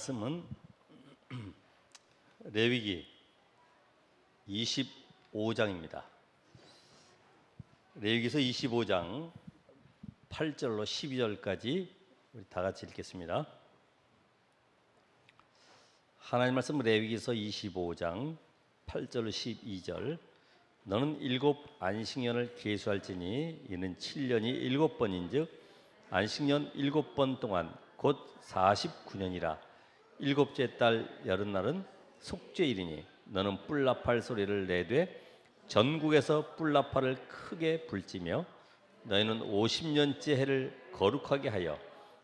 말씀은 레위기 25장입니다. 레위기서 25장 8절로 12절까지 우리 다 같이 읽겠습니다. 하나님 말씀 레위기서 25장 8절로 12절. 너는 7 안식년을 계수할지니 이는 7년이 7번인즉 안식년 7번 동안 곧 49년이라. 7째 달 여름날은 속죄일이니 너는 뿔나팔 소리를 내되 전국에서 뿔나팔을 크게 불지며 너희는 50년째 해를 거룩하게 하여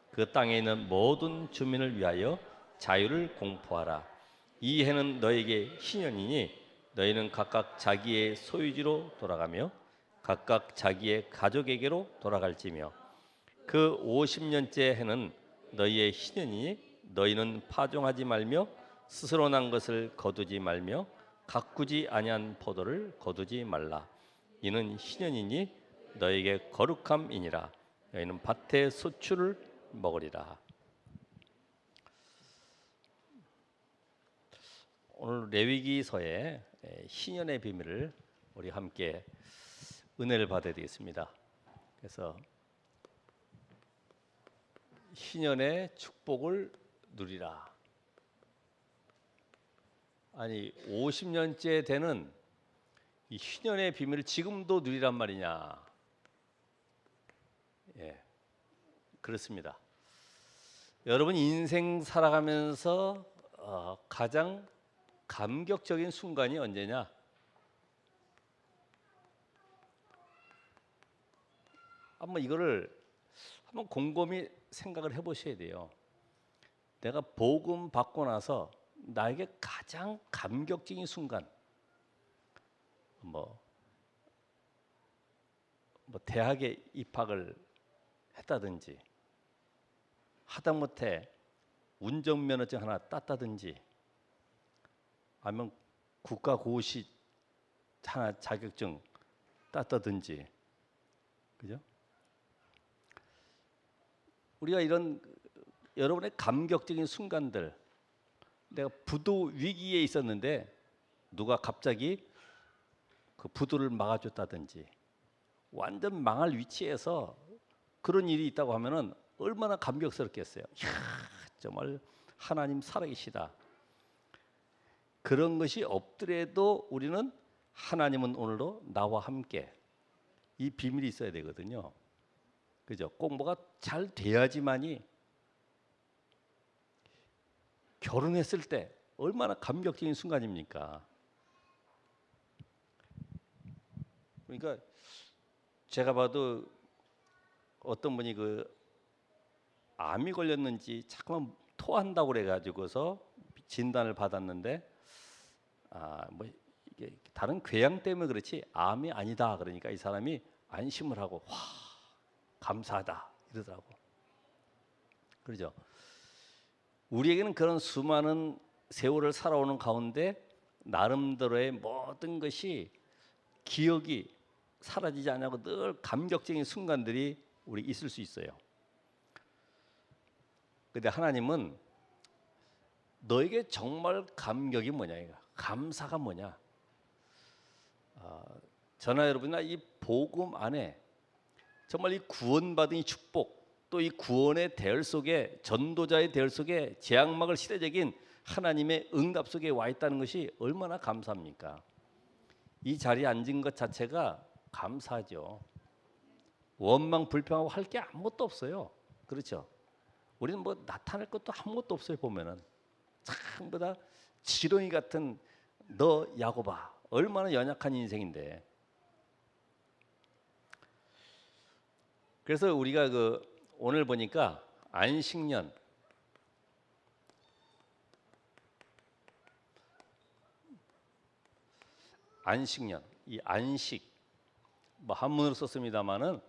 그 땅에 있는 모든 주민을 위하여 자유를 공포하라. 이 해는 너에게 희년이니 너희는 각각 자기의 소유지로 돌아가며 각각 자기의 가족에게로 돌아갈지며 그 50년째 해는 너희의 희년이니 너희는 파종하지 말며 스스로 난 것을 거두지 말며 가꾸지 아니한 포도를 거두지 말라. 이는 희년이니 너에게 거룩함이니라. 너희는 밭의 소출을 먹으리라. 오늘 레위기서의 희년의 비밀을 우리 함께 은혜를 받아야 되겠습니다. 그래서 희년의 축복을 누리라. 아니 50년째 되는 이 희년의 비밀을 지금도 누리란 말이냐? 예, 그렇습니다. 여러분 인생 살아가면서 가장 감격적인 순간이 언제냐? 한번 이거를 한번 곰곰이 생각을 해보셔야 돼요. 내가 복음 받고 나서 나에게 가장 감격적인 순간, 뭐 대학에 입학을 했다든지, 하다못해 운전면허증 하나 땄다든지, 아니면 국가고시 하나 자격증 땄다든지, 그죠? 우리가 이런 여러분의 감격적인 순간들, 내가 부도 위기에 있었는데 누가 갑자기 그 부도를 막아줬다든지, 완전 망할 위치에서 그런 일이 있다고 하면은 얼마나 감격스럽겠어요. 이야, 정말 하나님 살아계시다. 그런 것이 없더라도 우리는 하나님은 오늘도 나와 함께, 이 비밀이 있어야 되거든요. 그죠? 꼭 뭐가 잘 돼야지만이, 결혼했을 때 얼마나 감격적인 순간입니까? 그러니까 제가 봐도 어떤 분이 그 암이 걸렸는지 자꾸만 토한다고 그래가지고서 진단을 받았는데, 뭐 이게 다른 궤양 때문에 그렇지 암이 아니다. 그러니까 이 사람이 안심을 하고 와, 감사하다 이러더라고. 그렇죠? 우리에게는 그런 수많은 세월을 살아오는 가운데 나름대로의 모든 것이 기억이 사라지지 않고 늘 감격적인 순간들이 우리 있을 수 있어요. 근데 하나님은 너에게 정말 감격이 뭐냐, 이거 감사가 뭐냐. 저나 여러분이나 이 복음 안에 정말 이 구원받은 이 축복, 또 이 구원의 대열 속에, 전도자의 대열 속에 재앙막을 시대적인 하나님의 응답 속에 와 있다는 것이 얼마나 감사합니까? 이 자리에 앉은 것 자체가 감사하죠. 원망 불평하고 할 게 아무것도 없어요. 그렇죠? 우리는 뭐 나타낼 것도 아무것도 없어요. 보면은 전부 다 지렁이 같은 너 야곱아, 얼마나 연약한 인생인데. 그래서 우리가 오늘 보니까 안식년, 이 안식, 뭐 한문으로 썼습니다마는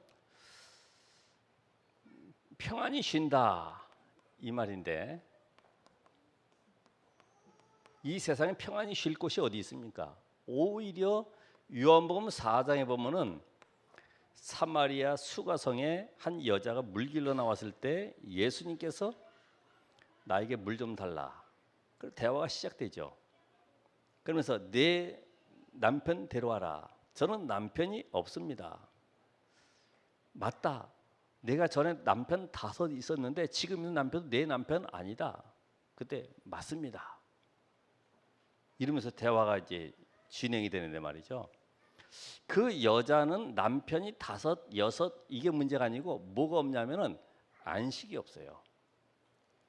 평안히 쉰다 이 말인데, 이 세상에 평안히 쉴 곳이 어디 있습니까? 오히려 요한복음 4장에 보면은 사마리아 수가성에 한 여자가 물길로 나왔을 때 예수님께서 나에게 물 좀 달라. 그 대화가 시작되죠. 그러면서 내 남편 데려와라. 저는 남편이 없습니다. 맞다. 내가 전에 남편 5 있었는데 지금 있는 남편도 내 남편 아니다. 그때 맞습니다. 이러면서 대화가 이제 진행이 되는데 말이죠. 그 여자는 남편이 5, 6 이게 문제가 아니고 뭐가 없냐면은 안식이 없어요.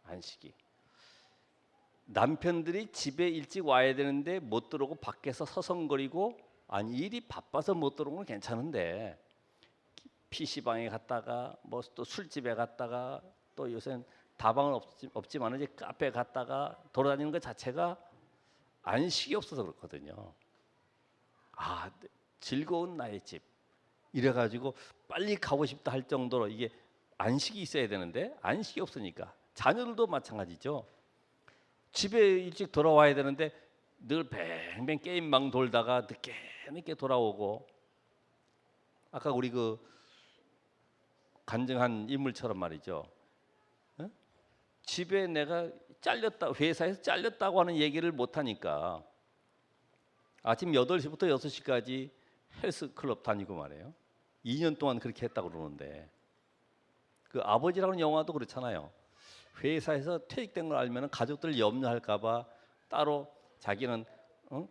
안식이. 남편들이 집에 일찍 와야 되는데 못 들어오고 밖에서 서성거리고, 아니 일이 바빠서 못 들어오는 건 괜찮은데 PC방에 갔다가 뭐 또 술집에 갔다가 또 요새는 다방은 없지만 이제 카페 갔다가 돌아다니는 것 자체가 안식이 없어서 그렇거든요. 아, 즐거운 나의 집 이래가지고 빨리 가고 싶다 할 정도로 이게 안식이 있어야 되는데 안식이 없으니까. 자녀들도 마찬가지죠. 집에 일찍 돌아와야 되는데 늘 뱅뱅 게임방 돌다가 늦게 돌아오고, 아까 우리 그 간증한 인물처럼 말이죠. 어? 집에 내가 잘렸다, 회사에서 잘렸다고 하는 얘기를 못 하니까 아침 8시부터 6시까지 헬스클럽 다니고 말이에요. 2년 동안 그렇게 했다고 그러는데, 그 아버지라는 영화도 그렇잖아요. 회사에서 퇴직된 걸 알면 가족들 염려할까 봐 따로 자기는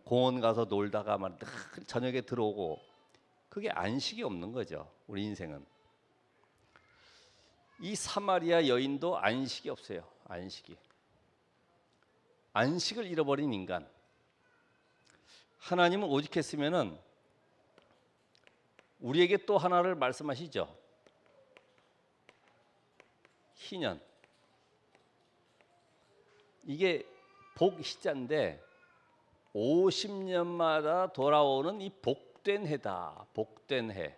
공원 가서 놀다가 막 저녁에 들어오고, 그게 안식이 없는 거죠. 우리 인생은. 이 사마리아 여인도 안식이 없어요. 안식을 잃어버린 인간. 하나님은 오직했으면은 우리에게 또 하나를 말씀하시죠. 희년. 이게 복희자인데 50년마다 돌아오는 이 복된 해다. 복된 해.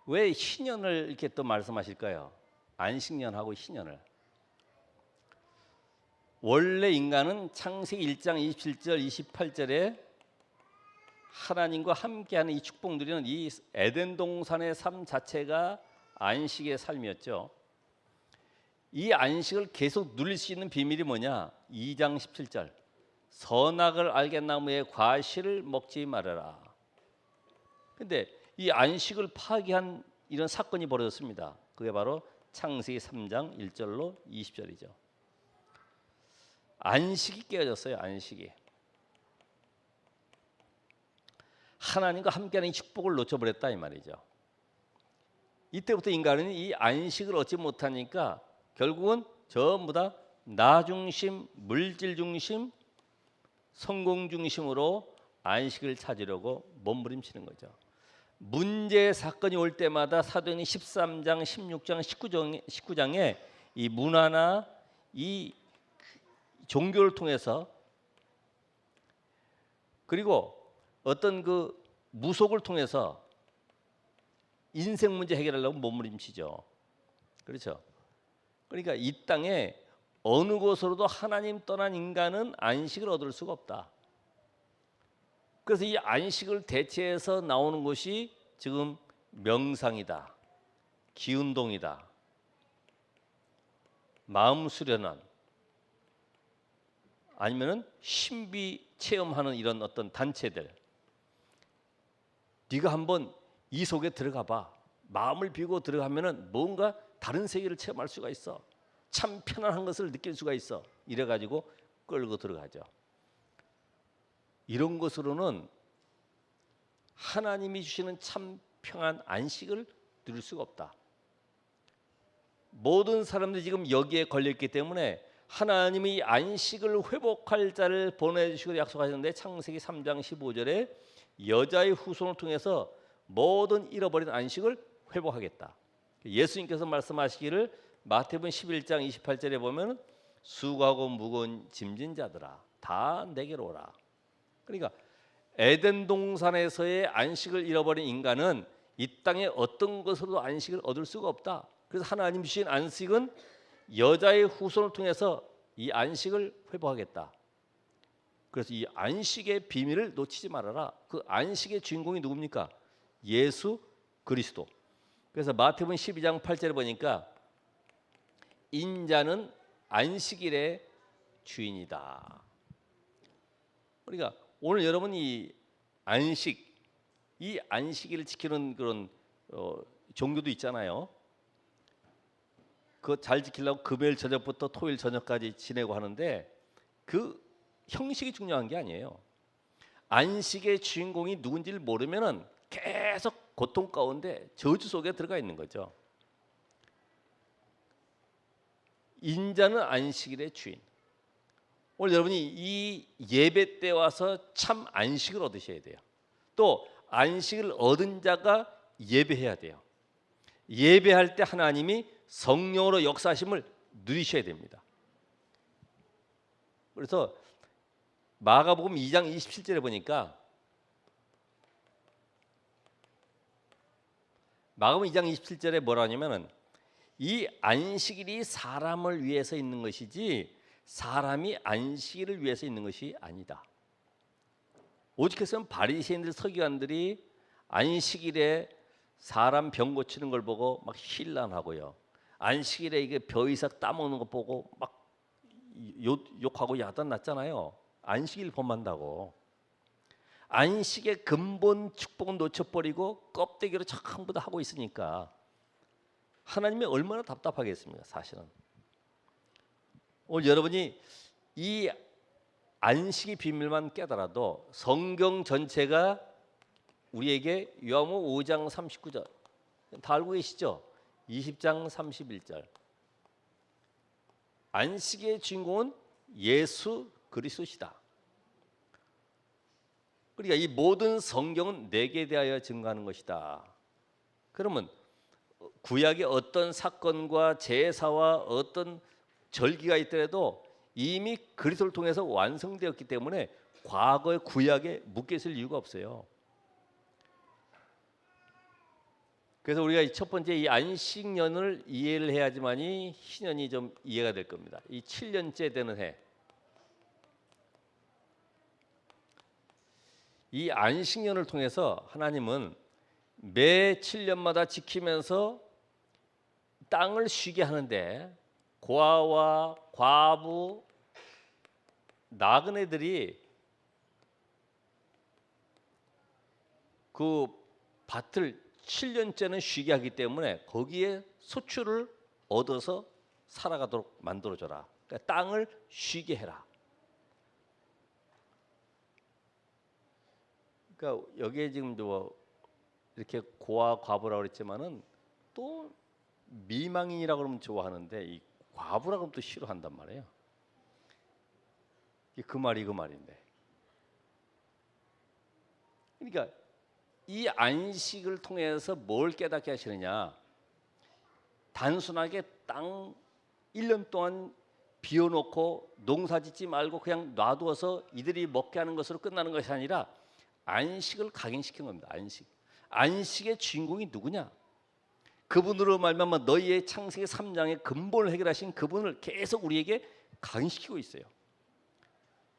왜 희년을 이렇게 또 말씀하실까요? 안식년하고 희년을. 원래 인간은 창세기 1장 27절 28절에 하나님과 함께하는 이 축복 누리는 이 에덴 동산의 삶 자체가 안식의 삶이었죠. 이 안식을 계속 누릴 수 있는 비밀이 뭐냐? 2장 17절 선악을 알겠나무의 과실을 먹지 말아라. 근데 이 안식을 파괴한 이런 사건이 벌어졌습니다. 그게 바로 창세기 3장 1절로 20절이죠. 안식이 깨어졌어요. 안식이. 하나님과 함께하는 이 축복을 놓쳐버렸다 이 말이죠. 이때부터 인간은 이 안식을 얻지 못하니까 결국은 전부 다 나 중심, 물질 중심, 성공 중심으로 안식을 찾으려고 몸부림치는 거죠. 문제 사건이 올 때마다 사도행전 13장, 16장, 19장에 이 문화나 이 종교를 통해서, 그리고 어떤 그 무속을 통해서 인생 문제 해결하려고 몸부림치죠. 그렇죠? 그러니까 이 땅에 어느 곳으로도 하나님 떠난 인간은 안식을 얻을 수가 없다. 그래서 이 안식을 대체해서 나오는 것이 지금 명상이다, 기운동이다, 마음 수련원, 아니면은 신비 체험하는 이런 어떤 단체들. 네가 한번 이 속에 들어가 봐. 마음을 비우고 들어가면은 뭔가 다른 세계를 체험할 수가 있어. 참 편안한 것을 느낄 수가 있어. 이래 가지고 끌고 들어가죠. 이런 것으로는 하나님이 주시는 참 평안 안식을 누릴 수가 없다. 모든 사람들이 지금 여기에 걸렸기 때문에 하나님이 안식을 회복할 자를 보내주시고 약속하셨는데, 창세기 3장 15절에 여자의 후손을 통해서 모든 잃어버린 안식을 회복하겠다. 예수님께서 말씀하시기를 마태복음 11장 28절에 보면 수고하고 무거운 짐진 자들아 다 내게로 오라. 그러니까 에덴 동산에서의 안식을 잃어버린 인간은 이 땅에 어떤 것으로도 안식을 얻을 수가 없다. 그래서 하나님 주신 안식은 여자의 후손을 통해서 이 안식을 회복하겠다. 그래서 이 안식의 비밀을 놓치지 말아라. 그 안식의 주인공이 누굽니까? 예수 그리스도. 그래서 마태복음 12장 8절에 보니까 인자는 안식일의 주인이다. 그러니까 오늘 여러분이 안식, 이 안식일을 지키는 그런 종교도 있잖아요. 그거 잘 지키려고 금요일 저녁부터 토요일 저녁까지 지내고 하는데 그 형식이 중요한 게 아니에요. 안식의 주인공이 누군지를 모르면은 계속 고통 가운데 저주 속에 들어가 있는 거죠. 인자는 안식일의 주인. 오늘 여러분이 이 예배 때 와서 참 안식을 얻으셔야 돼요. 또 안식을 얻은 자가 예배해야 돼요. 예배할 때 하나님이 성령으로 역사하심을 누리셔야 됩니다. 그래서 마가복음 2장 27절에 보니까 마가복음 2장 27절에 뭐라 하냐면은 이 안식일이 사람을 위해서 있는 것이지 사람이 안식일을 위해서 있는 것이 아니다. 오직해서는 바리새인들 서기관들이 안식일에 사람 병 고치는 걸 보고 막 신란하고요. 안식일에 이게 벼이삭 따먹는 거 보고 막 욕하고 야단 났잖아요. 안식일 범한다고. 안식의 근본 축복은 놓쳐버리고 껍데기로 전부 다 하고 있으니까 하나님이 얼마나 답답하겠습니까? 사실은. 오늘 여러분이 이 안식의 비밀만 깨달아도 성경 전체가 우리에게 요한복음 5장 39절 다 알고 계시죠? 20장 31절 안식의 주인공은 예수 그리스도시다. 그러니까 이 모든 성경은 내게 대하여 증거하는 것이다. 그러면 구약의 어떤 사건과 제사와 어떤 절기가 있더라도 이미 그리스도를 통해서 완성되었기 때문에 과거의 구약에 묶여 있을 이유가 없어요. 그래서 우리가 첫 번째 이 안식년을 이해를 해야지만이 신년이 좀 이해가 될 겁니다. 이 7년째 되는 해, 이 안식년을 통해서 하나님은 매 7년마다 지키면서 땅을 쉬게 하는데 고아와 과부, 나그네들이 그 밭을 7년째는 쉬게 하기 때문에 거기에 소출을 얻어서 살아가도록 만들어줘라. 그러니까 땅을 쉬게 해라. 그러니까 여기에 지금 뭐 이렇게 고아 과부라고 그랬지만은 또 미망인이라고 그러면 좋아하는데 이 과부라고 하면 또 싫어한단 말이에요. 그 말이 그 말인데. 그러니까 이 안식을 통해서 뭘 깨닫게 하시느냐? 단순하게 땅 1년 동안 비워놓고 농사짓지 말고 그냥 놔두어서 이들이 먹게 하는 것으로 끝나는 것이 아니라 안식을 각인시킨 겁니다. 안식. 안식의 주인공이 누구냐? 그분으로 말미암아 너희의 창세기 3장의 근본을 해결하신 그분을 계속 우리에게 각인시키고 있어요.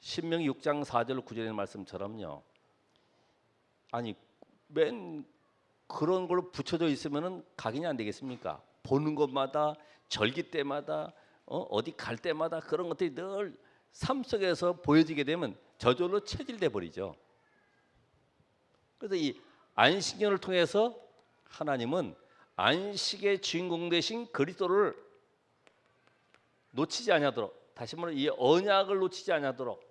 신명기 6장 4절 9절의 말씀처럼요. 아니 맨 그런 걸로 붙여져 있으면은 각인이 안 되겠습니까? 보는 것마다 절기 때마다 어디 갈 때마다 그런 것들이 늘 삶 속에서 보여지게 되면 저절로 체질돼 버리죠. 그래서 이 안식년을 통해서 하나님은 안식의 주인공 되신 그리스도를 놓치지 아니하도록, 다시 말해 이 언약을 놓치지 아니하도록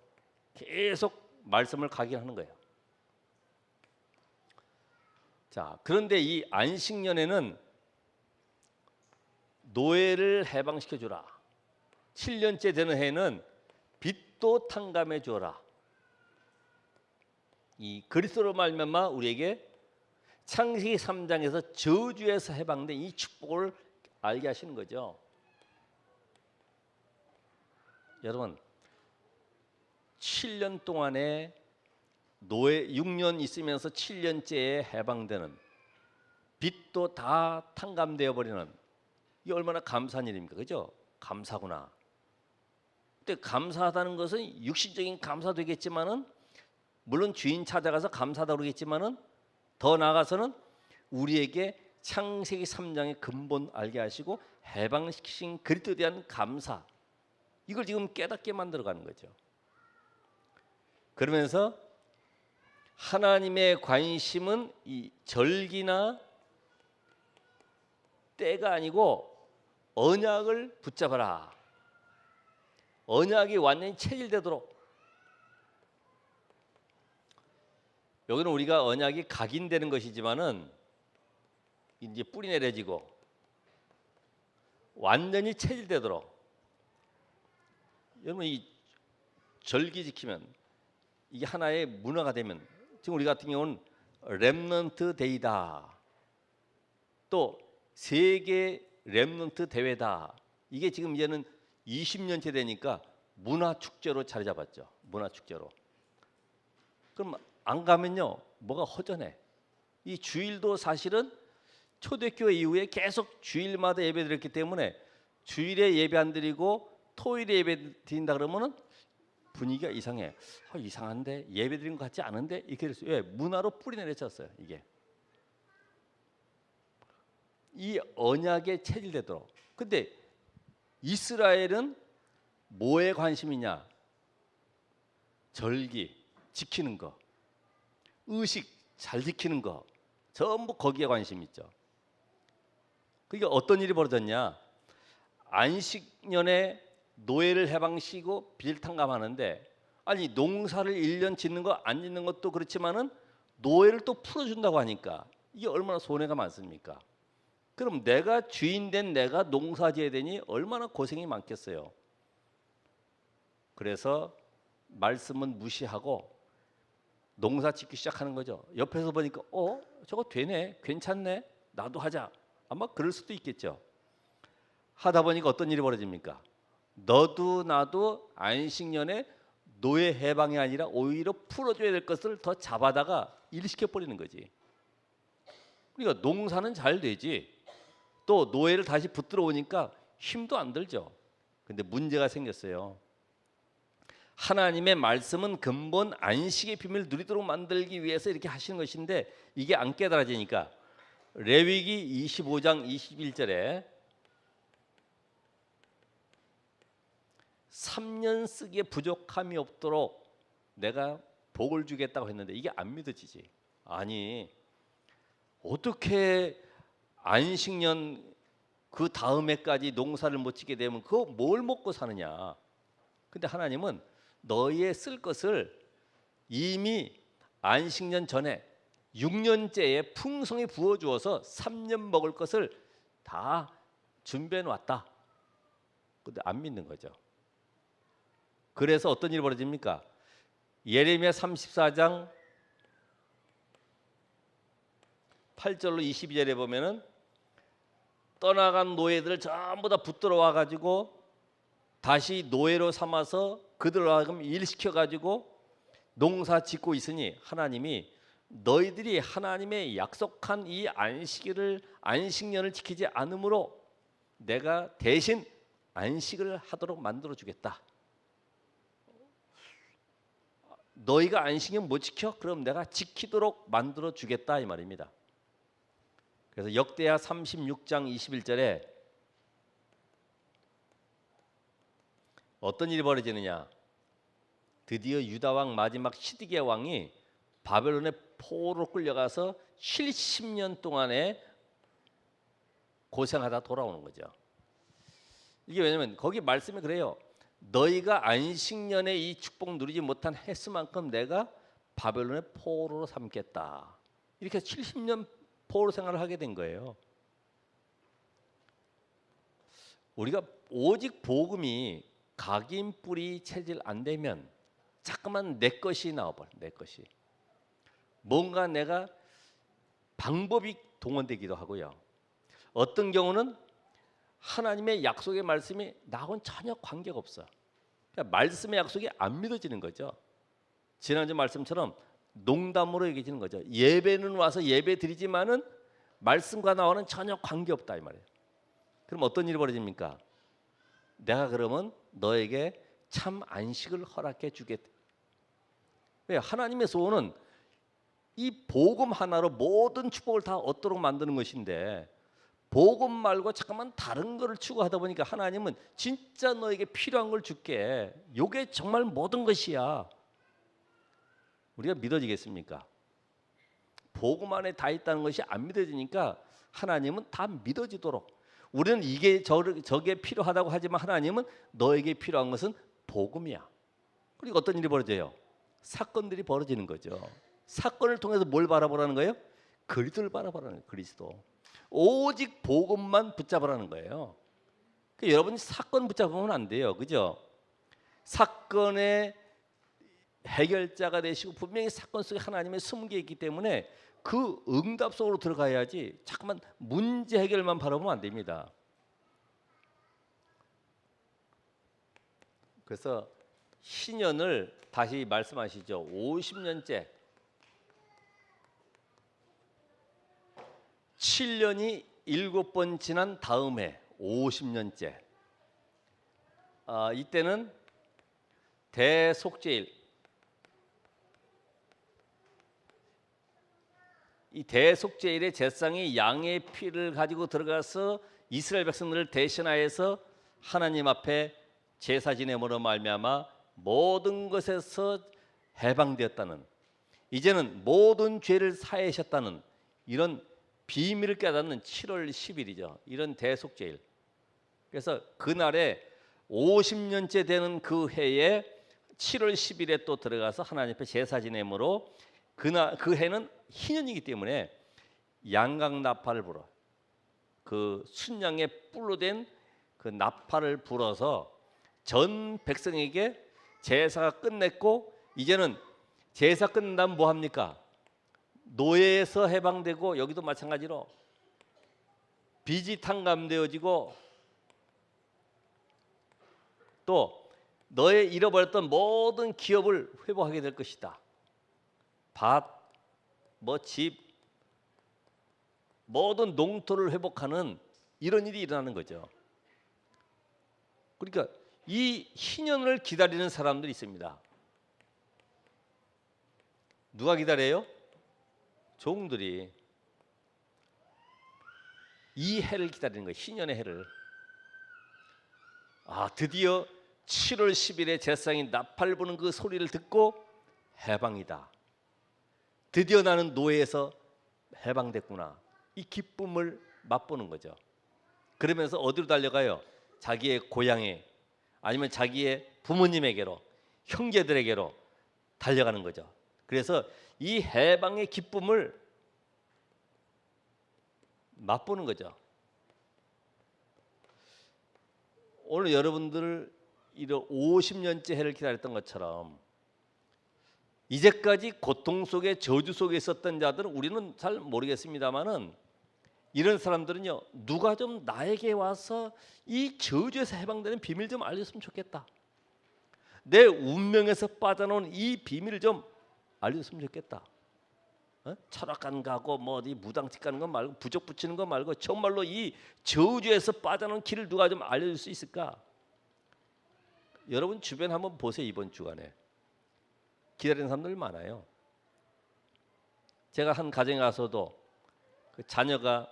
계속 말씀을 각인하는 거예요. 자, 그런데 이 안식년에는 노예를 해방시켜 주라. 7년째 되는 해는 빚도 탕감해 주어라. 이 그리스도로 말미암아 우리에게 창세기 3장에서 저주에서 해방된 이 축복을 알게 하시는 거죠. 여러분 7년 동안에 노예 6년 있으면서 7년째에 해방되는 빚도 다 탕감되어 버리는 이게 얼마나 감사한 일입니까? 그죠? 감사구나. 근데 감사하다는 것은 육신적인 감사도 되겠지만은 물론 주인 찾아가서 감사하다고 그러겠지만은 더 나아가서는 우리에게 창세기 3장의 근본 알게 하시고 해방시키신 그리스도에 대한 감사, 이걸 지금 깨닫게 만들어가는 거죠. 그러면서 하나님의 관심은 이 절기나 때가 아니고 언약을 붙잡아라. 언약이 완전히 체질되도록. 여기는 우리가 언약이 각인되는 것이지만은 이제 뿌리 내려지고 완전히 체질되도록. 여러분, 이 절기 지키면 이게 하나의 문화가 되면, 지금 우리 같은 경우는 렘넌트 데이다, 또 세계 렘넌트 대회다, 이게 지금 이제는 20년째 되니까 문화 축제로 자리 잡았죠. 문화 축제로. 그럼 안 가면요 뭐가 허전해. 이 주일도 사실은 초대교회 이후에 계속 주일마다 예배 드렸기 때문에 주일에 예배 안 드리고 토요일에 예배 드린다 그러면은 분위기가 이상해. 이상한데, 예배 드린 것 같지 않은데, 이렇게 됐어요. 왜? 문화로 뿌리 내려졌어요. 이게 이 언약에 체질되도록. 근데 이스라엘은 뭐에 관심이냐? 절기 지키는 거, 의식 잘 지키는 거, 전부 거기에 관심 있죠. 그러니까 어떤 일이 벌어졌냐? 안식년에 노예를 해방시키고 빌탕감하는데, 아니 농사를 1년 짓는 거 안 짓는 것도 그렇지만은 노예를 또 풀어준다고 하니까 이게 얼마나 손해가 많습니까? 그럼 내가 주인 된 내가 농사 지어야 되니 얼마나 고생이 많겠어요. 그래서 말씀은 무시하고 농사 짓기 시작하는 거죠. 옆에서 보니까 저거 되네, 괜찮네, 나도 하자, 아마 그럴 수도 있겠죠. 하다 보니까 어떤 일이 벌어집니까? 너도 나도 안식년에 노예 해방이 아니라 오히려 풀어줘야 될 것을 더 잡아다가 일시켜 버리는 거지. 그러니까 농사는 잘 되지, 또 노예를 다시 붙들어 오니까 힘도 안 들죠. 근데 문제가 생겼어요. 하나님의 말씀은 근본 안식의 비밀을 누리도록 만들기 위해서 이렇게 하시는 것인데, 이게 안 깨달아지니까 레위기 25장 21절에 3년 쓰기에 부족함이 없도록 내가 복을 주겠다고 했는데 이게 안 믿어지지. 아니, 어떻게 안식년 그 다음에까지 농사를 못 짓게 되면 그거 뭘 먹고 사느냐. 근데 하나님은 너희의 쓸 것을 이미 안식년 전에 6년째에 풍성히 부어주어서 3년 먹을 것을 다 준비해 놨다. 근데 안 믿는 거죠. 그래서 어떤 일이 벌어집니까? 예레미야 34장 8절로 22절에 보면은 떠나간 노예들을 전부 다 붙들어 와가지고 다시 노예로 삼아서 그들을 하여금 일시켜가지고 농사 짓고 있으니, 하나님이 너희들이 하나님의 약속한 이 안식년을 지키지 않으므로 내가 대신 안식을 하도록 만들어 주겠다. 너희가 안식년 못 지켜? 그럼 내가 지키도록 만들어 주겠다, 이 말입니다. 그래서 역대하 36장 21절에 어떤 일이 벌어지느냐? 드디어 유다 왕 마지막 시드기야 왕이 바벨론의 포로로 끌려가서 70년 동안에 고생하다 돌아오는 거죠. 이게 왜냐면 거기 말씀이 그래요. 너희가 안식년에 이 축복 누리지 못한 횟수만큼 내가 바벨론의 포로로 삼겠다. 이렇게 70년 포로 생활을 하게 된 거예요. 우리가 오직 복음이 각인 뿌리 체질 안 되면 자꾸만 내 것이 나와버려. 내 것이. 뭔가 내가 방법이 동원되기도 하고요. 어떤 경우는 하나님의 약속의 말씀이 나하고는 전혀 관계가 없어. 그러니까 말씀의 약속이 안 믿어지는 거죠. 지난주 말씀처럼 농담으로 얘기해지는 거죠. 예배는 와서 예배 드리지만은 말씀과 나와는 전혀 관계없다, 이 말이에요. 그럼 어떤 일이 벌어집니까? 내가 그러면 너에게 참 안식을 허락해 주겠다. 왜? 하나님의 소원은 이 복음 하나로 모든 축복을 다 얻도록 만드는 것인데 복음 말고 잠깐만 다른 거를 추구하다 보니까 하나님은 진짜 너에게 필요한 걸 줄게. 이게 정말 모든 것이야. 우리가 믿어지겠습니까? 복음 안에 다 있다는 것이 안 믿어지니까 하나님은 다 믿어지도록 우리는 이게 저게 필요하다고 하지만 하나님은 너에게 필요한 것은 복음이야. 그리고 어떤 일이 벌어져요? 사건들이 벌어지는 거죠. 사건을 통해서 뭘 바라보라는 거예요? 그리스도를 바라보라는 거예요. 그리스도. 오직 복음만 붙잡으라는 거예요. 그러니까 여러분이 사건 붙잡으면 안 돼요. 그죠? 사건의 해결자가 되시고 분명히 사건 속에 하나님의 숨은 게 있기 때문에 그 응답 속으로 들어가야지 잠깐만 문제 해결만 바라보면 안 됩니다. 그래서 신년을 다시 말씀하시죠. 50년째 7년이 7번 지난 다음에 50년째 이때는 대속죄일 이 대속죄일의 제사장이 양의 피를 가지고 들어가서 이스라엘 백성들을 대신하여서 하나님 앞에 제사 지냄으로 말미암아 모든 것에서 해방되었다는 이제는 모든 죄를 사하셨다는 이런 비밀을 깨닫는 7월 10일이죠. 이런 대속죄일. 그래서 그날에 50년째 되는 그 해에 7월 10일에 또 들어가서 하나님 앞에 제사 지냄으로 그 해는 희년이기 때문에 양각 나팔을 불어 그 순양의 뿔로 된 그 나팔을 불어서 전 백성에게 제사가 끝냈고 이제는 제사 끝난다면 뭐 합니까? 노예에서 해방되고 여기도 마찬가지로 빚이 탕감되어지고 또 너의 잃어버렸던 모든 기업을 회복하게 될 것이다. 밭, 집, 모든 농토를 회복하는 이런 일이 일어나는 거죠. 그러니까 이 희년을 기다리는 사람들이 있습니다. 누가 기다려요? 종들이 이 해를 기다리는 거예요. 희년의 해를. 드디어 7월 10일에 제사장이 나팔 부는 그 소리를 듣고 해방이다. 드디어 나는 노예에서 해방됐구나. 이 기쁨을 맛보는 거죠. 그러면서 어디로 달려가요? 자기의 고향에 아니면 자기의 부모님에게로 형제들에게로 달려가는 거죠. 그래서 이 해방의 기쁨을 맛보는 거죠. 오늘 여러분들 이런 50년째 해를 기다렸던 것처럼 이제까지 고통 속에 저주 속에 있었던 자들은 우리는 잘 모르겠습니다만은 이런 사람들은요 누가 좀 나에게 와서 이 저주에서 해방되는 비밀 좀 알려줬으면 좋겠다. 내 운명에서 빠져나온 이 비밀을 좀 알려줬으면 좋겠다. 철학관 가고 어디 무당집 가는 거 말고 부적 붙이는 거 말고 정말로 이 저주에서 빠져나온 길을 누가 좀 알려줄 수 있을까? 여러분 주변 한번 보세요. 이번 주간에 기다리는 사람들 많아요. 제가 한 가정에 가서도 그 자녀가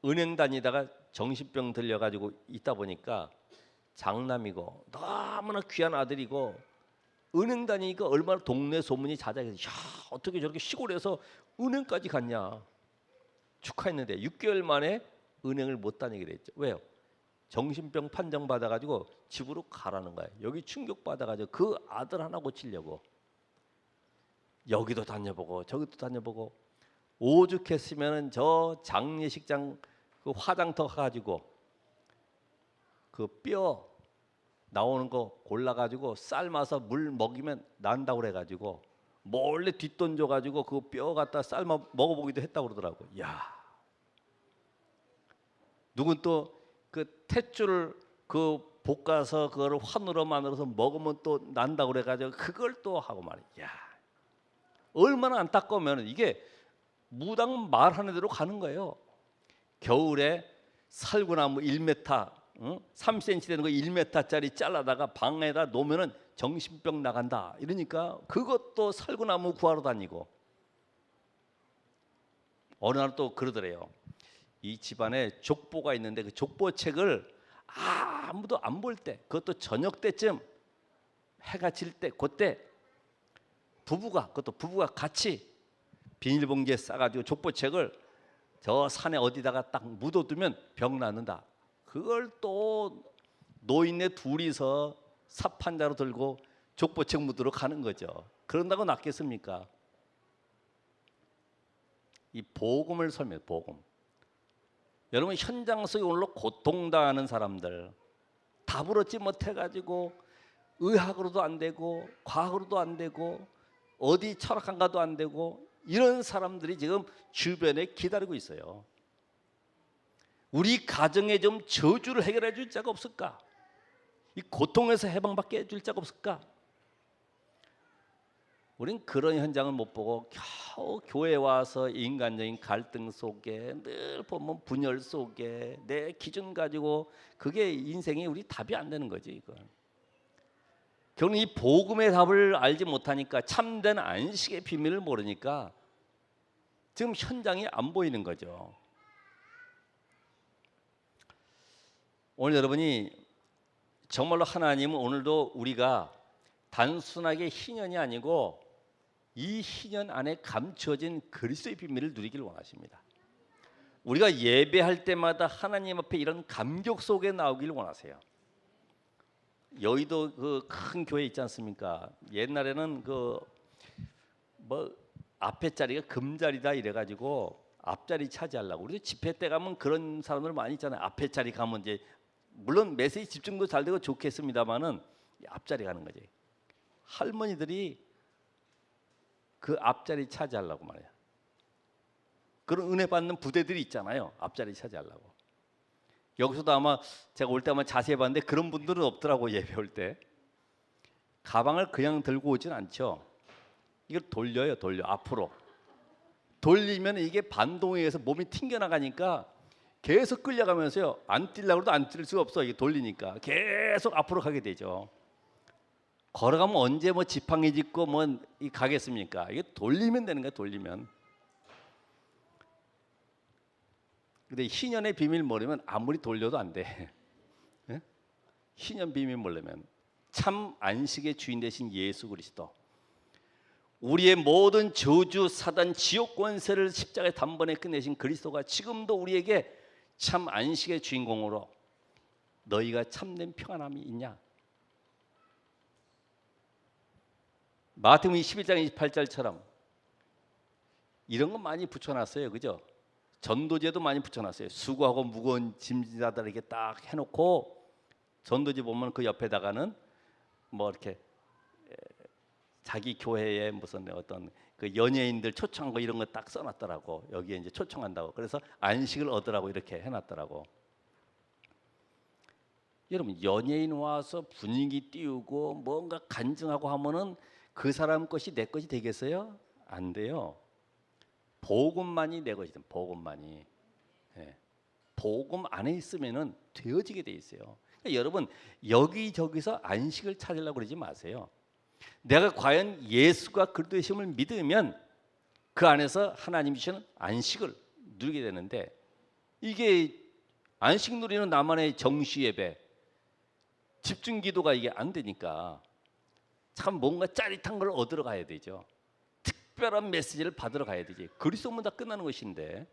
은행 다니다가 정신병 들려가지고 있다 보니까 장남이고 너무나 귀한 아들이고 은행 다니니까 얼마나 동네 소문이 자자해서 야 어떻게 저렇게 시골에서 은행까지 갔냐 축하했는데 6개월 만에 은행을 못 다니게 됐죠. 왜요? 정신병 판정 받아가지고 집으로 가라는 거예요. 여기 충격 받아가지고 그 아들 하나 고치려고 여기도 다녀보고 저기도 다녀보고 오죽했으면은 저 장례식장 그 화장터 가지고 그 뼈 나오는 거 골라가지고 삶아서 물 먹이면 난다고 그래가지고 몰래 뒷돈 줘가지고 그 뼈 갖다 삶아 먹어보기도 했다고 그러더라고. 야, 누군 또 그 탯줄을 그 볶아서 그거를 환으로 만들어서 먹으면 또 난다고 그래가지고 그걸 또 하고 말이야. 야, 얼마나 안타까우면 이게 무당 말하는 대로 가는 거예요. 겨울에 살구나무 1m, 3cm 되는 거 1m짜리 잘라다가 방에다 놓으면은 정신병 나간다. 이러니까 그것도 살구나무 구하러 다니고 어느 날 또 그러더래요. 이 집안에 족보가 있는데 그 족보책을 아무도 안 볼 때, 그것도 저녁 때쯤 해가 질 때, 그때 그것도 부부가 같이 비닐봉지에 싸가지고 족보책을 저 산에 어디다가 딱 묻어두면 병 낫는다. 그걸 또 노인네 둘이서 삽 한 자루 들고 족보책 묻으러 가는 거죠. 그런다고 낫겠습니까? 이 복음을 설명해. 복음. 여러분 현장 속에 오늘로 고통당하는 사람들, 답을 얻지 못해가지고 의학으로도 안 되고 과학으로도 안 되고 어디 철학관가도 안 되고 이런 사람들이 지금 주변에 기다리고 있어요. 우리 가정에 좀 저주를 해결해 줄 자가 없을까? 이 고통에서 해방받게 해줄 자가 없을까? 우린 그런 현장을 못 보고 겨우 교회 와서 인간적인 갈등 속에 늘 보면 분열 속에 내 기준 가지고 그게 인생이 우리 답이 안 되는 거지 이건. 결국 이 복음의 답을 알지 못하니까 참된 안식의 비밀을 모르니까 지금 현장이 안 보이는 거죠. 오늘 여러분이 정말로 하나님은 오늘도 우리가 단순하게 희년이 아니고 이 희년 안에 감추어진 그리스도의 비밀을 누리기를 원하십니다. 우리가 예배할 때마다 하나님 앞에 이런 감격 속에 나오기를 원하세요. 여의도 그 큰 교회 있지 않습니까? 옛날에는 그 뭐 앞에 자리가 금자리다 이래가지고 앞자리 차지하려고. 우리 집회 때 가면 그런 사람들 많이 있잖아요. 앞에 자리 가면 이제 물론 메시지 집중도 잘 되고 좋겠습니다만은 앞자리 가는 거지. 할머니들이 그 앞자리 차지하려고 말이야. 그런 은혜 받는 부대들이 있잖아요. 앞자리 차지하려고. 여기서도 아마 제가 올 때 아마 자세히 봤는데 그런 분들은 없더라고. 예배 올 때 가방을 그냥 들고 오진 않죠. 이걸 돌려요. 앞으로 돌리면 이게 반동에 의해서 몸이 튕겨나가니까 계속 끌려가면서요. 안 뛰려고 해도 안 뛸 수가 없어. 이게 돌리니까 계속 앞으로 가게 되죠. 걸어가면 언제 뭐 지팡이 짚고 뭐 가겠습니까? 이게 돌리면 되는 거야. 돌리면. 근데 희년의 비밀 모르면 아무리 돌려도 안 돼. 예? 희년 비밀 모르면 참 안식의 주인 되신 예수 그리스도, 우리의 모든 저주, 사단, 지옥 권세를 십자가에 단번에 끝내신 그리스도가 지금도 우리에게 참 안식의 주인공으로 너희가 참된 평안함이 있냐? 마태복음 21장 28절처럼 이런 거 많이 붙여놨어요. 그죠? 전도제도 많이 붙여놨어요. 수고하고 무거운 짐자들에게 딱 해놓고 전도제 보면 그 옆에다가는 뭐 이렇게 자기 교회에 무슨 어떤 그 연예인들 초청한 거 이런 거 딱 써놨더라고. 여기에 이제 초청한다고. 그래서 안식을 얻으라고 이렇게 해놨더라고. 여러분 연예인 와서 분위기 띄우고 뭔가 간증하고 하면은 그 사람 것이 내 것이 되겠어요? 안 돼요. 복음만이 내 것이든 복음만이. 예. 복음 안에 있으면은 되어지게 돼 있어요. 그러니까 여러분 여기저기서 안식을 찾으려고 그러지 마세요. 내가 과연 예수가 그리스도의 심을 믿으면 그 안에서 하나님 주시는 안식을 누리게 되는데 이게 안식 누리는 나만의 정시 예배, 집중 기도가 이게 안 되니까 참 뭔가 짜릿한 걸 얻으러 가야 되죠. 특별한 메시지를 받으러 가야 되지. 그리스도면 다 끝나는 것인데.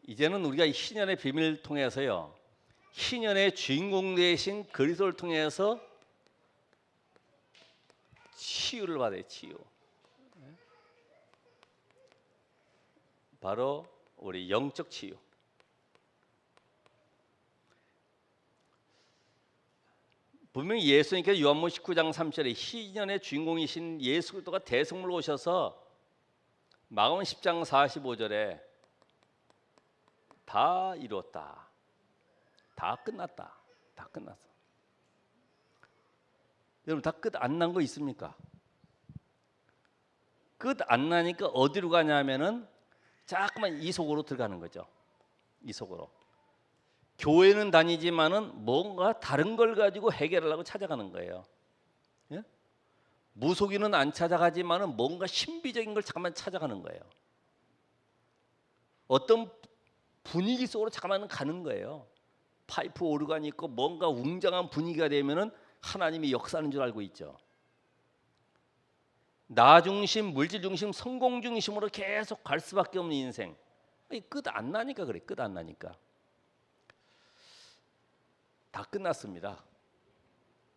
이제는 우리가 희년의 비밀을 통해서요. 희년의 주인공 되신 그리스도를 통해서 치유를 받아요. 치유. 바로 우리 영적 치유. 분명히 예수님께서 요한복음 19장 3절에 희년의 주인공이신 예수 그리스도가 대성물로 오셔서 마가복음 10장 45절에 다 이루었다. 다 끝났다. 다 끝났어. 여러분 다 끝 안 난 거 있습니까? 끝 안 나니까 어디로 가냐면은 자꾸만 이 속으로 들어가는 거죠. 이 속으로. 교회는 다니지만은 뭔가 다른 걸 가지고 해결하려고 찾아가는 거예요. 예? 무속인은 안 찾아가지만은 뭔가 신비적인 걸 잠깐만 찾아가는 거예요. 어떤 분위기 속으로 잠깐만 가는 거예요. 파이프 오르간이 있고 뭔가 웅장한 분위기가 되면은 하나님이 역사하는 줄 알고 있죠. 나 중심, 물질 중심, 성공 중심으로 계속 갈 수밖에 없는 인생. 끝 안 나니까 그래. 끝 안 나니까. 다 끝났습니다.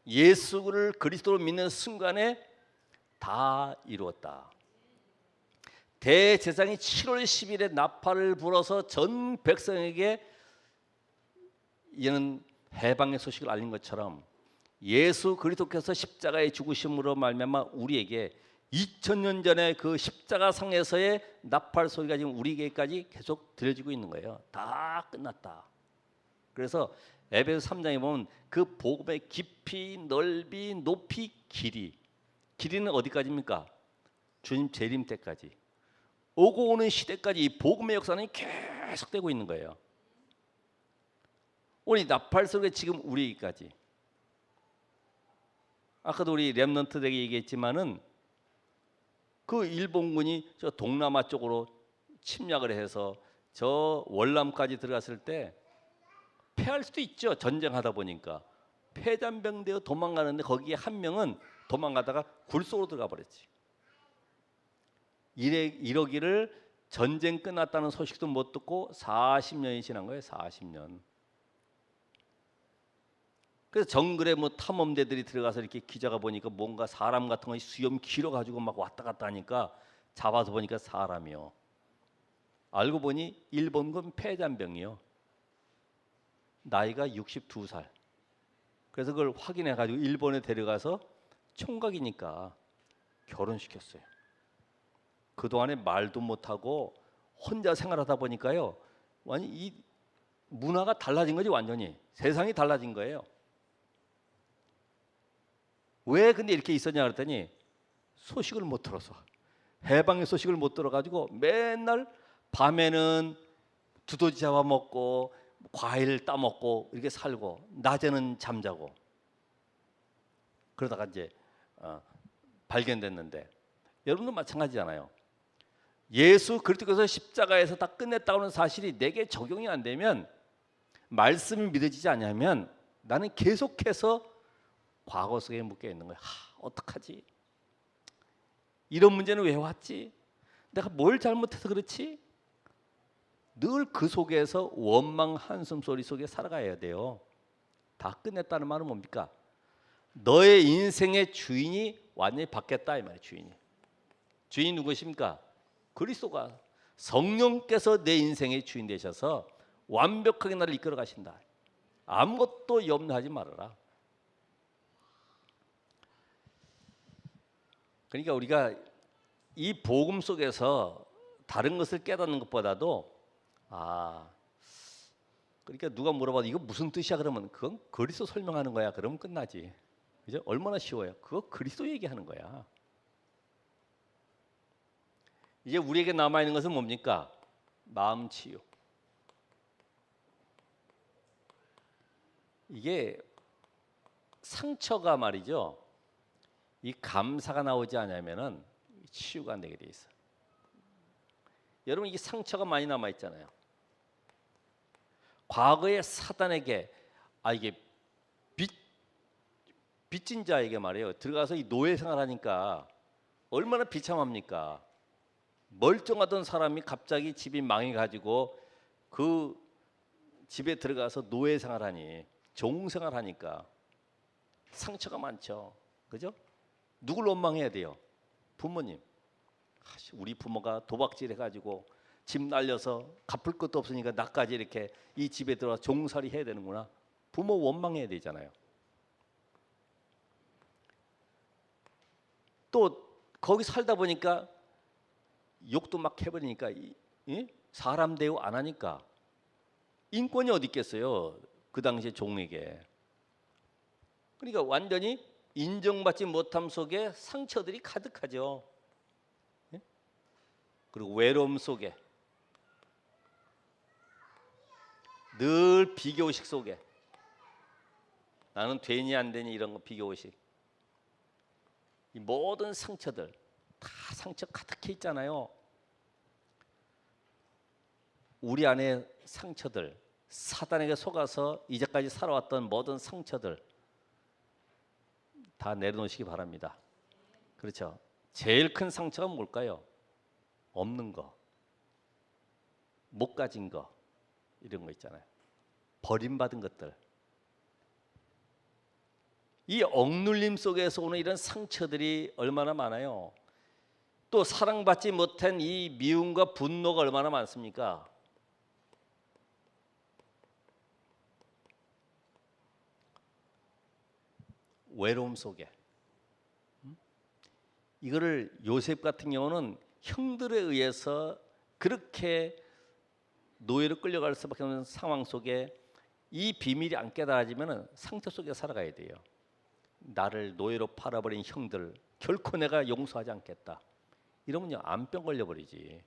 예수를 그리스도로 믿는 순간에 다 이루었다. 대제사장이 7월 10일에 나팔을 불어서 전 백성에게 이제는 해방의 소식을 알린 것처럼 예수 그리스도께서 십자가의 죽으심으로 말미암아 우리에게 2000년 전에 그 십자가상에서의 나팔 소리가 지금 우리에게까지 계속 들려지고 있는 거예요. 다 끝났다. 그래서 에베소 3장에 보면 그 복음의 깊이, 넓이, 높이, 길이는 어디까지입니까? 주님 재림 때까지, 오고 오는 시대까지 이 복음의 역사는 계속되고 있는 거예요. 오늘 나팔 소리가 지금 우리에게까지. 아까도 우리 렘넌트들에게 얘기했지만은 그 일본군이 저 동남아 쪽으로 침략을 해서 저 월남까지 들어갔을 때 패할 수도 있죠. 전쟁하다 보니까 패잔병되어 도망가는데 거기에 한 명은 도망가다가 굴 속으로 들어가 버렸지. 이러기를 전쟁 끝났다는 소식도 못 듣고 40년이 지난 거예요. 40년. 그래서 정글에 뭐 탐험대들이 들어가서 이렇게 기자가 보니까 뭔가 사람 같은 거 수염 길어가지고 막 왔다 갔다 하니까 잡아서 보니까 사람이요. 알고 보니 일본군 패잔병이요. 나이가 62살. 그래서 그걸 확인해가지고 일본에 데려가서 총각이니까 결혼시켰어요. 그동안에 말도 못하고 혼자 생활하다 보니까요, 완전 이 문화가 달라진 거지. 완전히 세상이 달라진 거예요. 왜 근데 이렇게 있었냐 그랬더니 소식을 못 들어서, 해방의 소식을 못 들어가지고 맨날 밤에는 두더지 잡아먹고 과일 따먹고 이렇게 살고 낮에는 잠자고 그러다가 이제 발견됐는데, 여러분도 마찬가지잖아요. 예수 그리스도께서 십자가에서 다 끝냈다고 하는 사실이 내게 적용이 안 되면, 말씀이 믿어지지 않으면 나는 계속해서 과거 속에 묶여 있는 거야. 어떡하지? 이런 문제는 왜 왔지? 내가 뭘 잘못해서 그렇지? 늘 그 속에서 원망 한숨 소리 속에 살아가야 돼요. 다 끝냈다는 말은 뭡니까? 너의 인생의 주인이 완전히 바뀌었다 이 말이에요. 주인이 누구십니까? 그리스도가, 성령께서 내 인생의 주인 되셔서 완벽하게 나를 이끌어 가신다. 아무것도 염려하지 말아라. 그러니까 우리가 이 복음 속에서 다른 것을 깨닫는 것보다도, 그러니까 누가 물어봐도 이거 무슨 뜻이야 그러면 그건 그리스도 설명하는 거야 그러면 끝나지. 그죠? 얼마나 쉬워요. 그거 그리스도 얘기하는 거야. 이제 우리에게 남아 있는 것은 뭡니까? 마음 치유. 이게 상처가 말이죠. 이 감사가 나오지 않으면은 치유가 안 되게 돼 있어. 여러분, 이 상처가 많이 남아 있잖아요. 과거에 사단에게 이게 빚진 자에게 말이에요. 들어가서 이 노예 생활하니까 얼마나 비참합니까? 멀쩡하던 사람이 갑자기 집이 망해가지고 그 집에 들어가서 노예 생활하니, 종 생활하니까 상처가 많죠. 그죠? 누굴 원망해야 돼요? 부모님. 우리 부모가 도박질 해가지고 집 날려서 갚을 것도 없으니까 나까지 이렇게 이 집에 들어와 종살이 해야 되는구나. 부모 원망해야 되잖아요. 또 거기 살다 보니까 욕도 막 해버리니까 사람 대우 안 하니까 인권이 어디 있겠어요? 그 당시에 종에게. 그러니까 완전히 인정받지 못함 속에 상처들이 가득하죠. 그리고 외로움 속에, 늘 비교의식 속에, 나는 되니 안 되니 이런 거 비교의식. 이 모든 상처들 다 상처 가득해 있잖아요. 우리 안에 상처들, 사단에게 속아서 이제까지 살아왔던 모든 상처들 다 내려놓으시기 바랍니다. 그렇죠? 제일 큰 상처가 뭘까요? 없는 거, 못 가진 거, 이런 거 있잖아요. 버림받은 것들. 이 억눌림 속에서 오는 이런 상처들이 얼마나 많아요. 또 사랑받지 못한 이 미움과 분노가 얼마나 많습니까? 외로움 속에. 이거를 요셉 같은 경우는 형들에 의해서 그렇게 노예로 끌려갈 수밖에 없는 상황 속에 이 비밀이 안 깨달아지면 상처 속에 살아가야 돼요. 나를 노예로 팔아버린 형들 결코 내가 용서하지 않겠다. 이러면요 암병 걸려버리지.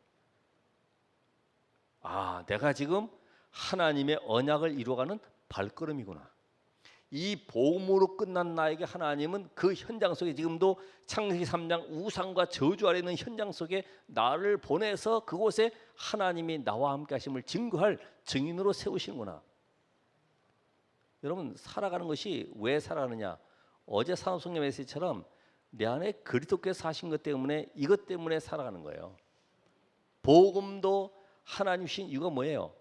아, 내가 지금 하나님의 언약을 이루어가는 발걸음이구나. 이 복음으로 끝난 나에게 하나님은 그 현장 속에 지금도 창세기 3장 우상과 저주 아래 있는 현장 속에 나를 보내서 그곳에 하나님이 나와 함께 하심을 증거할 증인으로 세우시는구나. 여러분 살아가는 것이 왜 살아가느냐. 어제 산업성령 메시지처럼 내 안에 그리스도께서 사신 것 때문에 이것 때문에 살아가는 거예요. 복음도 하나님 주신 이유가 뭐예요?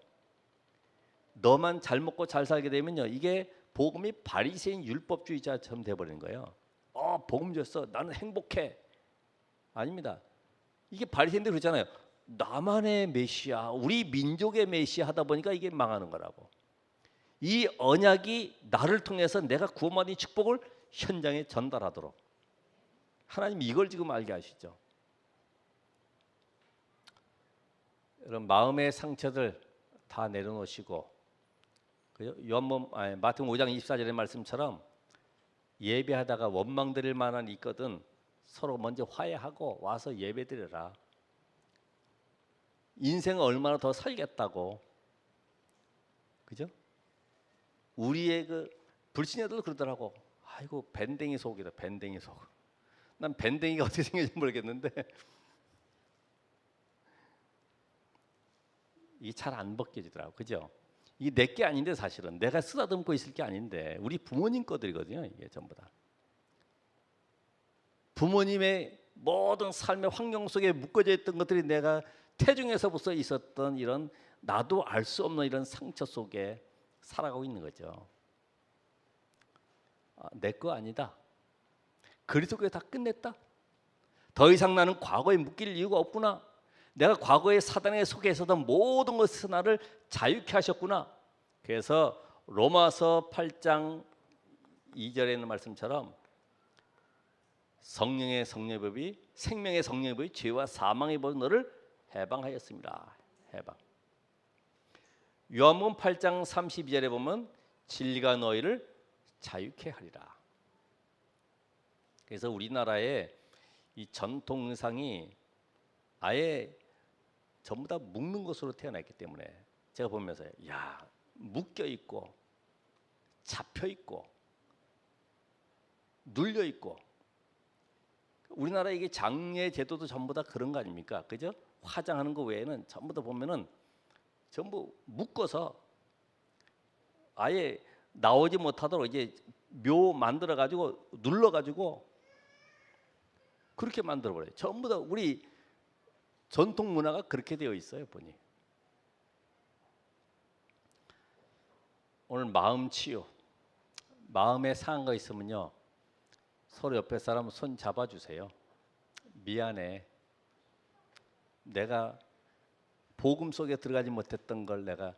너만 잘 먹고 잘 살게 되면요 이게 복음이 바리새인 율법주의자처럼 돼버리는 거예요. 복음 줬어. 나는 행복해. 아닙니다. 이게 바리새인들 그러잖아요. 나만의 메시아, 우리 민족의 메시아 하다 보니까 이게 망하는 거라고. 이 언약이 나를 통해서 내가 구원받은 축복을 현장에 전달하도록 하나님 이걸 지금 알게 하시죠. 여러분 마음의 상처들 다 내려놓으시고 마태복음 5장 24절의 말씀처럼 예배하다가 원망드릴 만한 있거든 서로 먼저 화해하고 와서 예배드려라. 인생을 얼마나 더 살겠다고. 그죠? 우리의 그 불신자들도 그러더라고. 아이고 밴댕이 속이다. 밴댕이 속. 난 밴댕이가 어떻게 생겼는지 모르겠는데 이게 잘 안 벗겨지더라고. 그죠? 이게 내 게 아닌데 사실은 내가 쓰다듬고 있을 게 아닌데 우리 부모님 거들이거든요. 이게 전부 다 부모님의 모든 삶의 환경 속에 묶어져 있던 것들이 내가 태중에서부터 있었던 이런 나도 알 수 없는 이런 상처 속에 살아가고 있는 거죠. 내 거 아니다. 그리스도께 다 끝냈다. 더 이상 나는 과거에 묶일 이유가 없구나. 내가 과거에 사단에 속해 있었던 모든 것에서 나를 자유케 하셨구나. 그래서 로마서 8장 2절에 있는 말씀처럼 성령의 법이 생명의 성령의 법이 죄와 사망의 법이 너를 해방하였습니다. 해방. 요한복음 8장 32절에 보면 진리가 너희를 자유케 하리라. 그래서 우리나라의 이 전통 의상이 아예 전부 다 묶는 것으로 태어났기 때문에 제가 보면서 야 묶여 있고 잡혀 있고 눌려 있고 우리나라 이게 장례 제도도 전부 다 그런 거 아닙니까? 그죠? 화장하는 거 외에는 전부 다 보면은 전부 묶어서 아예 나오지 못하도록 이제 묘 만들어 가지고 눌러 가지고 그렇게 만들어 버려요. 전부 다 우리 전통 문화가 그렇게 되어 있어요, 보니. 오늘 마음 치유. 마음에 상한 거 있으면요. 서로 옆에 사람 손 잡아 주세요. 미안해. 내가 복음 속에 들어가지 못했던 걸 내가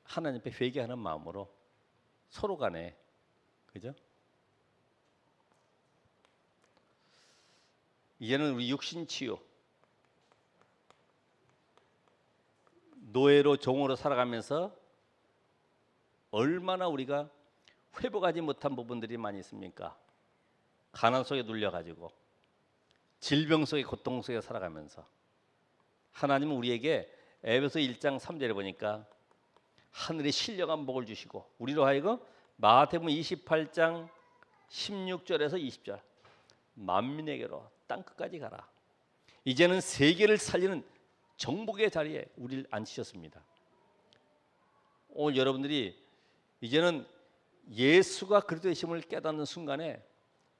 하나님 앞에 회개하는 마음으로 서로 간에 그죠? 이제는 우리 육신 치유. 노예로 종으로 살아가면서 얼마나 우리가 회복하지 못한 부분들이 많이 있습니까? 가난 속에 눌려가지고 질병 속에 고통 속에 살아가면서 하나님은 우리에게 에베소 1장 3절에 보니까 하늘의 신령한 복을 주시고 우리로 하여금 마태복음 28장 16절에서 20절 만민에게로 땅 끝까지 가라. 이제는 세계를 살리는 정복의 자리에 우리를 앉히셨습니다. 오늘 여러분들이 이제는 예수가 그리스도의 심을 깨닫는 순간에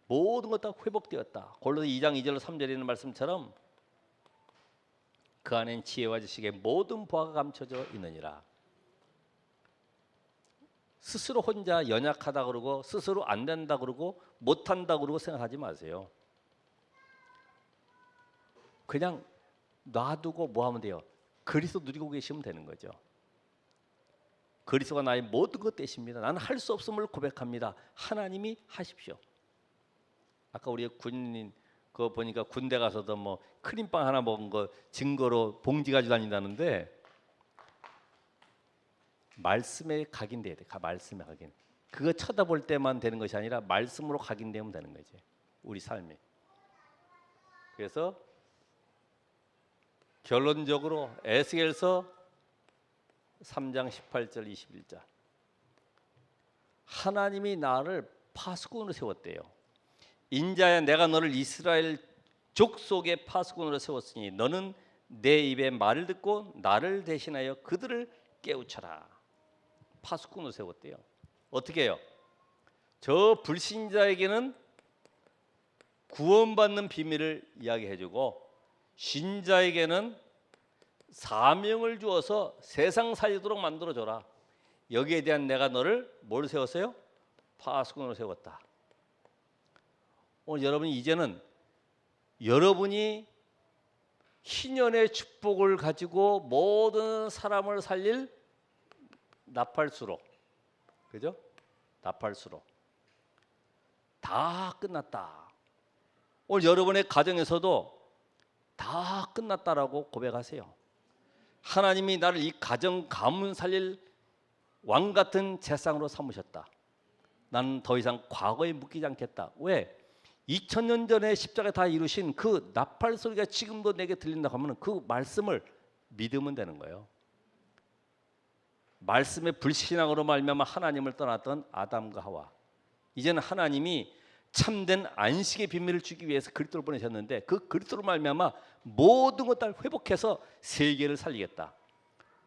모든 것 다 회복되었다. 골로새 2장 2절 3절에 있는 말씀처럼 그 안엔 지혜와 지식의 모든 보화가 감춰져 있느니라. 스스로 혼자 연약하다 그러고 스스로 안 된다 그러고 못한다 그러고 생각하지 마세요. 그냥 놔두고 뭐 하면 돼요? 그리스도 누리고 계시면 되는 거죠. 그리스도가 나의 모든 것 되십니다. 나는 할 수 없음을 고백합니다. 하나님이 하십시오. 아까 우리 군인 그거 보니까 군대 가서도 뭐 크림빵 하나 먹은 거 증거로 봉지 가지고 다닌다는데 말씀에 각인돼야 돼. 말씀에 각인. 그거 쳐다볼 때만 되는 것이 아니라 말씀으로 각인되면 되는 거지. 우리 삶에. 그래서 결론적으로 에스겔서 3장 18절 21절 하나님이 나를 파수꾼으로 세웠대요. 인자야 내가 너를 이스라엘 족속의 파수꾼으로 세웠으니 너는 내 입의 말을 듣고 나를 대신하여 그들을 깨우쳐라. 파수꾼으로 세웠대요. 어떻게 해요? 저 불신자에게는 구원받는 비밀을 이야기해주고 신자에게는 사명을 주어서 세상 살리도록 만들어줘라. 여기에 대한 내가 너를 뭘 세웠어요? 파수꾼으로 세웠다. 오늘 여러분이 이제는 여러분이 희년의 축복을 가지고 모든 사람을 살릴 나팔수로, 그죠? 나팔수로 다 끝났다. 오늘 여러분의 가정에서도 다 끝났다라고 고백하세요. 하나님이 나를 이 가정 가문 살릴 왕 같은 재상으로 삼으셨다. 나는 더 이상 과거에 묶이지 않겠다. 왜? 2000년 전에 십자가에 다 이루신 그 나팔 소리가 지금도 내게 들린다고 하면 그 말씀을 믿으면 되는 거예요. 말씀의 불신앙으로 말미암아 하나님을 떠났던 아담과 하와, 이제는 하나님이 참된 안식의 비밀을 주기 위해서 그리스도를 보내셨는데 그 그리스도로 말미암아 모든 것 다 회복해서 세계를 살리겠다.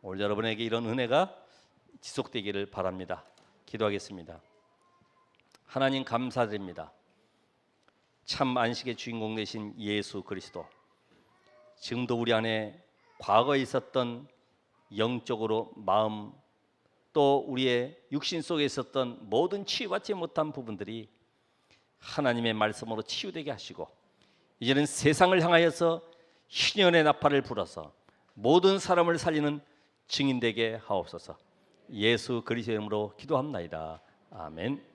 오늘 여러분에게 이런 은혜가 지속되기를 바랍니다. 기도하겠습니다. 하나님 감사드립니다. 참 안식의 주인공 되신 예수 그리스도, 지금도 우리 안에 과거에 있었던 영적으로 마음 또 우리의 육신 속에 있었던 모든 치유받지 못한 부분들이 하나님의 말씀으로 치유되게 하시고 이제는 세상을 향하여서 희년의 나팔을 불어서 모든 사람을 살리는 증인 되게 하옵소서. 예수 그리스도의 이름으로 기도합나이다. 아멘.